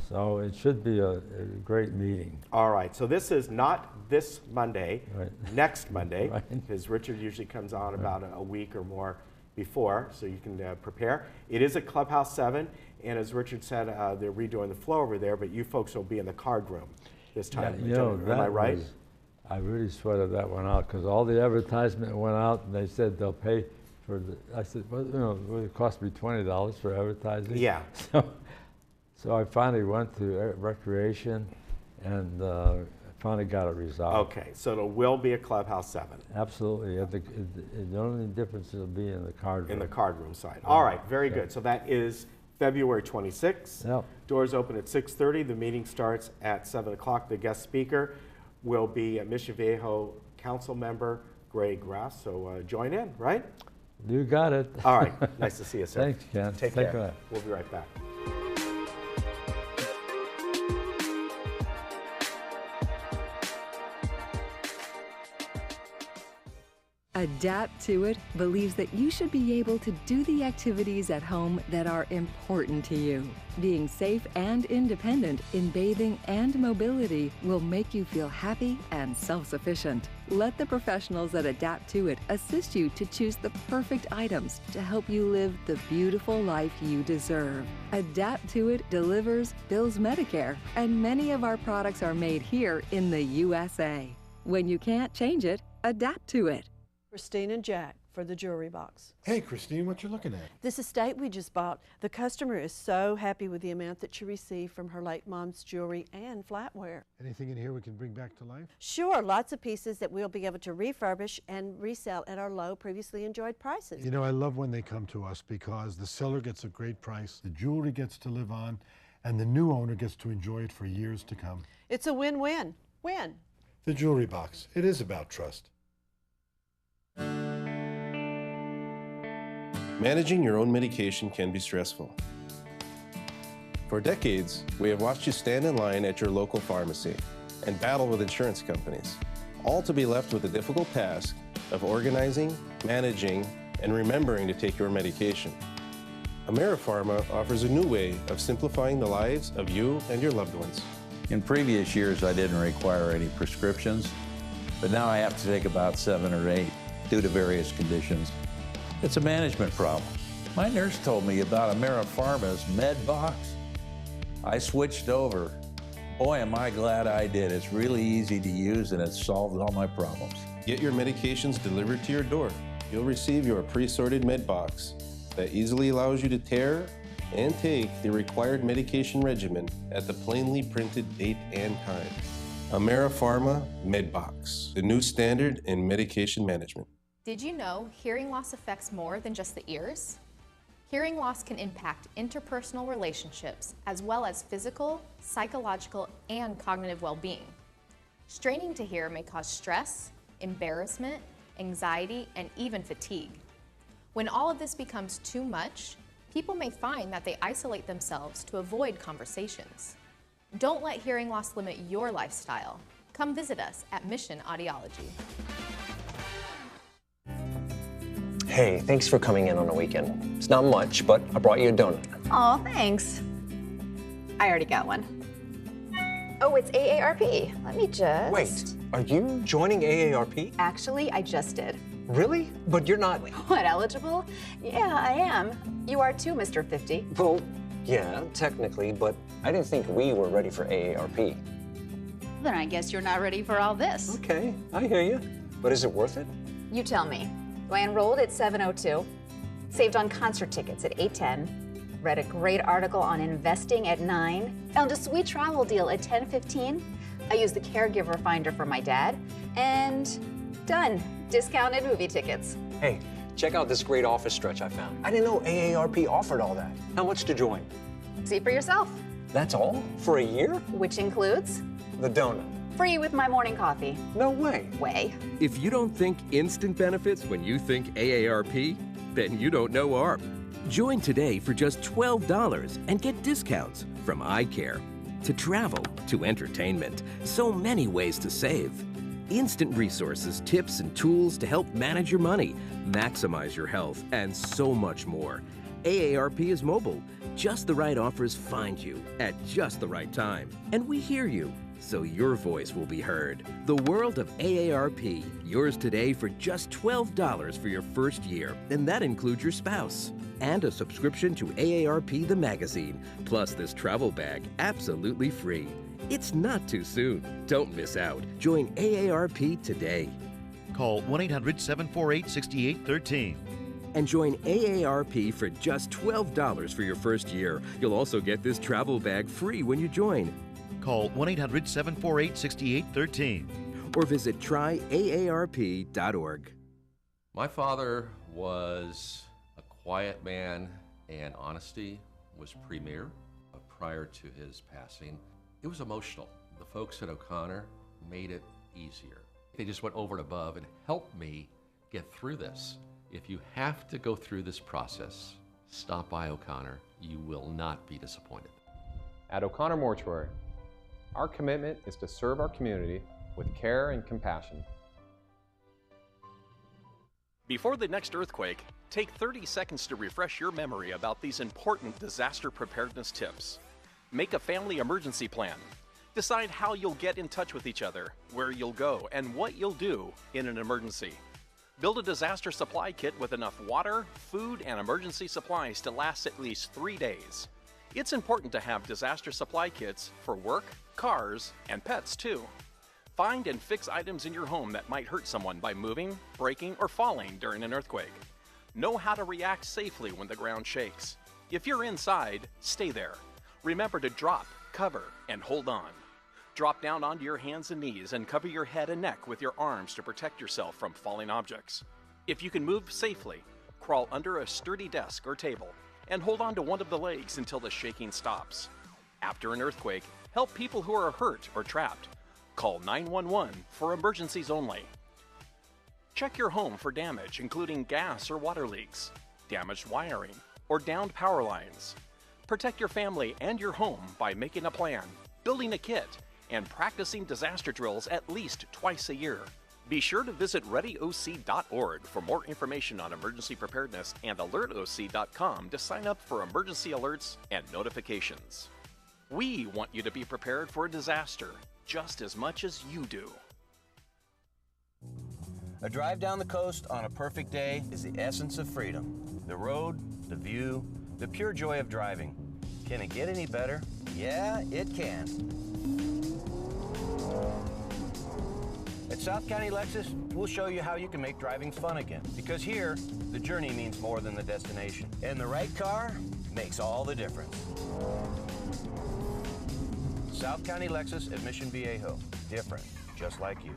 So it should be a great meeting. All right. So this is not this Monday, next Monday, because Richard usually comes on about a week or more before, so you can prepare. It is at Clubhouse 7, and as Richard said, they're redoing the floor over there, but you folks will be in the card room this time. Yeah, you know, am I right? I really sweated that one out because all the advertisement went out, and they said they'll pay for the. I said, well, you know, it cost me $20 for advertising. Yeah. So I finally went to recreation, and finally got it resolved. Okay, so it will be a Clubhouse 7. Absolutely. The only difference will be in the card room. In the card room side. All right, very good. So that is February 26th. Yep. Doors open at 6:30. The meeting starts at 7 o'clock. The guest speaker will be Mission Viejo Council member Greg Grass. So join in, right? You got it. All right. Nice to see you, sir. Thanks, Ken. Take care. We'll be right back. Adapt to It believes that you should be able to do the activities at home that are important to you. Being safe and independent in bathing and mobility will make you feel happy and self-sufficient. Let the professionals at Adapt to It assist you to choose the perfect items to help you live the beautiful life you deserve. Adapt to It delivers, bills Medicare, and many of our products are made here in the USA. When you can't change it, adapt to it. Christine and Jack for the jewelry box. Hey, Christine, what you looking at? This estate we just bought, the customer is so happy with the amount that she received from her late mom's jewelry and flatware. Anything in here we can bring back to life? Sure, lots of pieces that we'll be able to refurbish and resell at our low, previously enjoyed prices. You know, I love when they come to us because the seller gets a great price, the jewelry gets to live on, and the new owner gets to enjoy it for years to come. It's a win-win. Win. The jewelry box. It is about trust. Managing your own medication can be stressful. For decades, we have watched you stand in line at your local pharmacy and battle with insurance companies, all to be left with the difficult task of organizing, managing, and remembering to take your medication. AmeriPharma offers a new way of simplifying the lives of you and your loved ones. In previous years, I didn't require any prescriptions, but now I have to take about 7 or 8 due to various conditions. It's a management problem. My nurse told me about AmeriPharma's MedBox. I switched over. Boy, am I glad I did. It's really easy to use and it's solved all my problems. Get your medications delivered to your door. You'll receive your pre-sorted MedBox that easily allows you to tear and take the required medication regimen at the plainly printed date and time. AmeriPharma MedBox, the new standard in medication management. Did you know hearing loss affects more than just the ears? Hearing loss can impact interpersonal relationships as well as physical, psychological, and cognitive well-being. Straining to hear may cause stress, embarrassment, anxiety, and even fatigue. When all of this becomes too much, people may find that they isolate themselves to avoid conversations. Don't let hearing loss limit your lifestyle. Come visit us at Mission Audiology. Hey, thanks for coming in on a weekend. It's not much, but I brought you a donut. Oh, thanks. I already got one. Oh, it's AARP. Let me just... Wait, are you joining AARP? Actually, I just did. Really? But you're not... What, eligible? Yeah, I am. You are too, Mr. 50. Well, yeah, technically, but I didn't think we were ready for AARP. Then I guess you're not ready for all this. Okay, I hear you. But is it worth it? You tell me. I enrolled at 7:02, saved on concert tickets at 8:10, read a great article on investing at 9, found a sweet travel deal at 10:15. I used the caregiver finder for my dad, and done. Discounted movie tickets. Hey, check out this great office stretch I found. I didn't know AARP offered all that. How much to join? See for yourself. That's all? For a year? Which includes? The donut. Free with my morning coffee. No way. Way. If you don't think instant benefits when you think AARP, then you don't know ARP. Join today for just $12 and get discounts from eye care to travel to entertainment. So many ways to save. Instant resources, tips, and tools to help manage your money, maximize your health, and so much more. AARP is mobile. Just the right offers find you at just the right time. And we hear you, so your voice will be heard. The world of AARP, yours today for just $12 for your first year, and that includes your spouse. And a subscription to AARP the magazine, plus this travel bag, absolutely free. It's not too soon. Don't miss out. Join AARP today. Call 1-800-748-6813. And join AARP for just $12 for your first year. You'll also get this travel bag free when you join. Call 1-800-748-6813. Or visit tryaarp.org. My father was a quiet man, and honesty was premier. Prior to his passing, it was emotional. The folks at O'Connor made it easier. They just went over and above and helped me get through this. If you have to go through this process, stop by O'Connor. You will not be disappointed. At O'Connor Mortuary, our commitment is to serve our community with care and compassion. Before the next earthquake, take 30 seconds to refresh your memory about these important disaster preparedness tips. Make a family emergency plan. Decide how you'll get in touch with each other, where you'll go, and what you'll do in an emergency. Build a disaster supply kit with enough water, food, and emergency supplies to last at least 3 days. It's important to have disaster supply kits for work, cars, and pets too. Find and fix items in your home that might hurt someone by moving, breaking, or falling during an earthquake. Know how to react safely when the ground shakes. If you're inside, stay there. Remember to drop, cover, and hold on. Drop down onto your hands and knees and cover your head and neck with your arms to protect yourself from falling objects. If you can move safely, crawl under a sturdy desk or table and hold on to one of the legs until the shaking stops. After an earthquake, help people who are hurt or trapped. Call 911 for emergencies only. Check your home for damage, including gas or water leaks, damaged wiring, or downed power lines. Protect your family and your home by making a plan, building a kit, and practicing disaster drills at least twice a year. Be sure to visit readyoc.org for more information on emergency preparedness and alertoc.com to sign up for emergency alerts and notifications. We want you to be prepared for a disaster just as much as you do. A drive down the coast on a perfect day is the essence of freedom. The road, the view, the pure joy of driving. Can it get any better? Yeah, it can. At South County Lexus, we'll show you how you can make driving fun again. Because here, the journey means more than the destination. And the right car makes all the difference. South County Lexus at Mission Viejo. Different, just like you.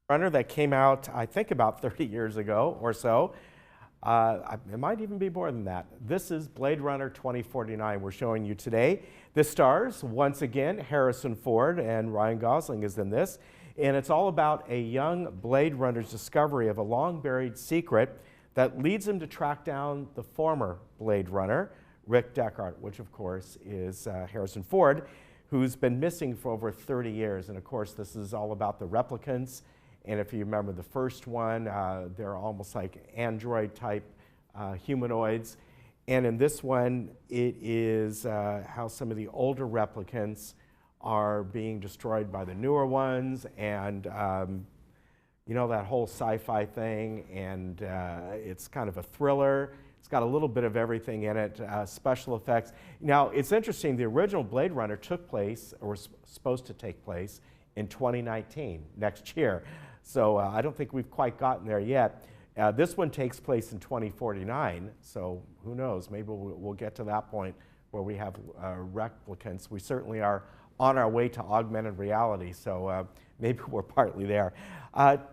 Runner that came out, I think, about 30 years ago or so. It might even be more than that. This is Blade Runner 2049 we're showing you today. This stars, once again, Harrison Ford, and Ryan Gosling is in this. And it's all about a young Blade Runner's discovery of a long-buried secret that leads him to track down the former Blade Runner, Rick Deckard, which, of course, is Harrison Ford, who's been missing for over 30 years. And, of course, this is all about the replicants. And if you remember the first one, they're almost like android-type humanoids. And in this one, it is how some of the older replicants are being destroyed by the newer ones, and you know, that whole sci-fi thing. And it's kind of a thriller. It's got a little bit of everything in it, special effects. Now, it's interesting, the original Blade Runner took place, or was supposed to take place, in 2019, next year. So I don't think we've quite gotten there yet. This one takes place in 2049, so who knows, maybe we'll get to that point where we have replicants. We certainly are on our way to augmented reality, so maybe we're partly there.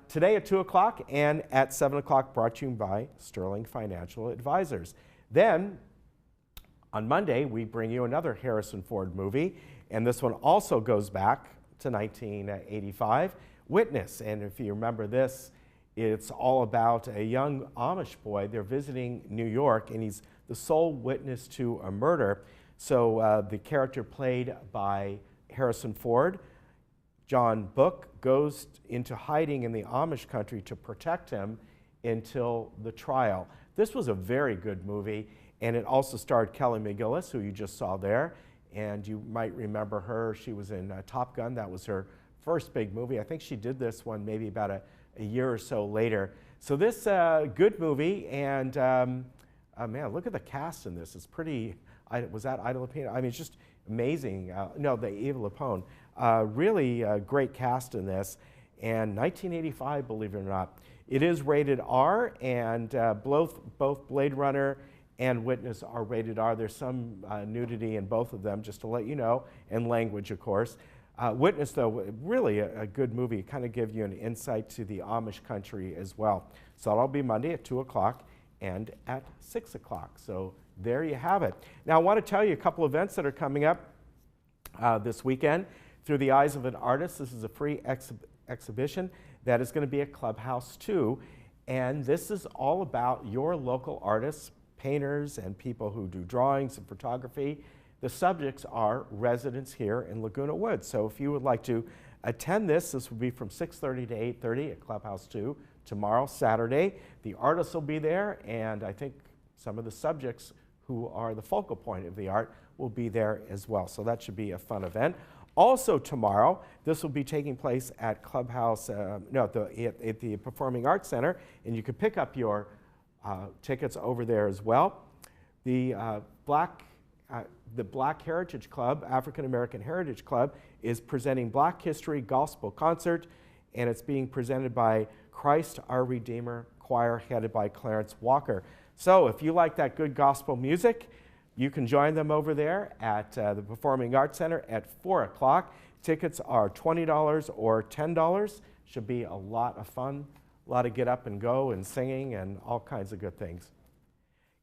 Today at 2 o'clock and at 7 o'clock, brought to you by Sterling Financial Advisors. Then, on Monday, we bring you another Harrison Ford movie, and this one also goes back to 1985. Witness, and if you remember this, it's all about a young Amish boy. They're visiting New York, and he's the sole witness to a murder. So the character played by Harrison Ford, John Book, goes into hiding in the Amish country to protect him until the trial. This was a very good movie, and it also starred Kelly McGillis, who you just saw there, and you might remember her. She was in Top Gun. That was her first big movie. I think she did this one maybe about a year or so later. So this good movie, and man, look at the cast in this. It's pretty, was that Ida Lupino? I mean, it's just amazing. No, the Eva Lapone. Really great cast in this. And 1985, believe it or not. It is rated R, and both Blade Runner and Witness are rated R. There's some nudity in both of them, just to let you know, and language, of course. Witness, though, really a good movie. Kind of give you an insight to the Amish country as well. So that'll be Monday at 2 o'clock and at 6 o'clock. So there you have it. Now, I want to tell you a couple events that are coming up this weekend. Through the Eyes of an Artist, this is a free exhibition that is going to be at Clubhouse 2. And this is all about your local artists, painters, and people who do drawings and photography. The subjects are residents here in Laguna Woods. So if you would like to attend this will be from 6:30 to 8:30 at Clubhouse 2 tomorrow, Saturday. The artists will be there, and I think some of the subjects who are the focal point of the art will be there as well. So that should be a fun event. Also tomorrow, this will be taking place at Clubhouse, at the Performing Arts Center, and you can pick up your tickets over there as well. The Black Heritage Club, African American Heritage Club, is presenting Black History Gospel Concert, and it's being presented by Christ Our Redeemer Choir, headed by Clarence Walker. So if you like that good gospel music, you can join them over there at the Performing Arts Center at 4 o'clock. Tickets are $20 or $10. Should be a lot of fun, a lot of get up and go and singing and all kinds of good things.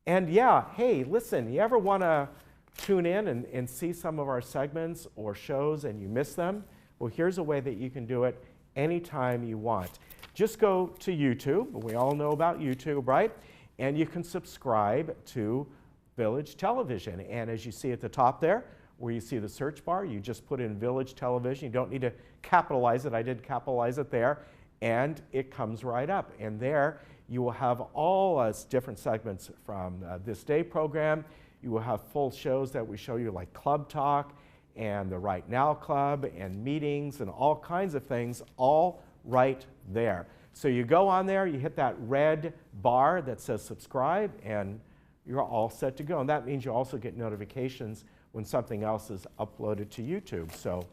And yeah, hey, listen, you ever want to tune in and see some of our segments or shows and you miss them? Well, here's a way that you can do it anytime you want. Just go to YouTube. We all know about YouTube, right? And you can subscribe to Village Television. And as you see at the top there, where you see the search bar, you just put in Village Television. You don't need to capitalize it. I did capitalize it there. And it comes right up. And there you will have all different segments from This Day program. You will have full shows that we show you, like Club Talk and the Right Now Club and meetings and all kinds of things, all right there. So you go on there, you hit that red bar that says subscribe, and you're all set to go. And that means you also get notifications when something else is uploaded to YouTube. So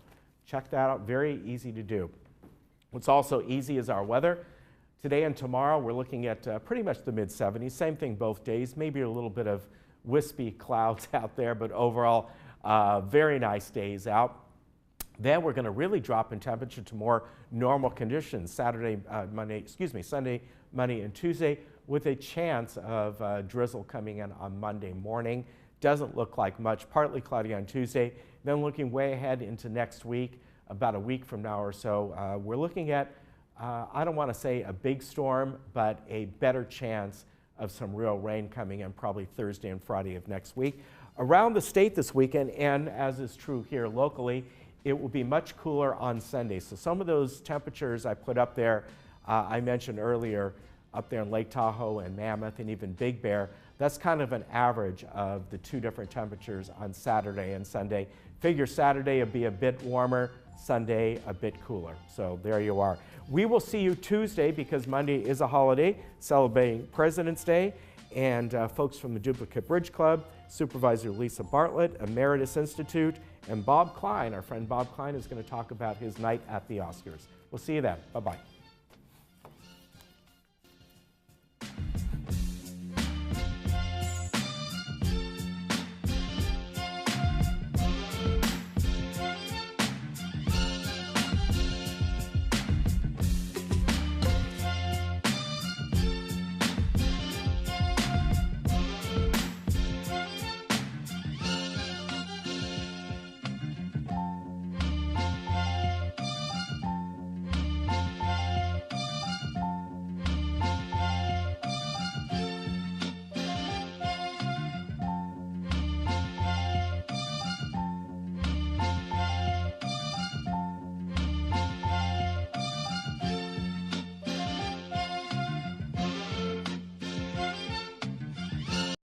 check that out, very easy to do. What's also easy is our weather. Today and tomorrow we're looking at pretty much the mid-70s, same thing both days, maybe a little bit of wispy clouds out there, but overall very nice days out. Then we're going to really drop in temperature to more normal conditions Sunday, Monday, and Tuesday, with a chance of drizzle coming in on Monday morning. Doesn't look like much, partly cloudy on Tuesday. Then looking way ahead into next week, about a week from now or so, we're looking at, I don't want to say a big storm, but a better chance of some real rain coming in probably Thursday and Friday of next week. Around the state this weekend, and as is true here locally, it will be much cooler on Sunday. So some of those temperatures I put up there, I mentioned earlier, up there in Lake Tahoe and Mammoth and even Big Bear, that's kind of an average of the two different temperatures on Saturday and Sunday. Figure Saturday will be a bit warmer, Sunday a bit cooler. So there you are. We will see you Tuesday, because Monday is a holiday, celebrating President's Day. And folks from the Duplicate Bridge Club, Supervisor Lisa Bartlett, Emeritus Institute, and Bob Klein, our friend Bob Klein, is going to talk about his night at the Oscars. We'll see you then. Bye-bye.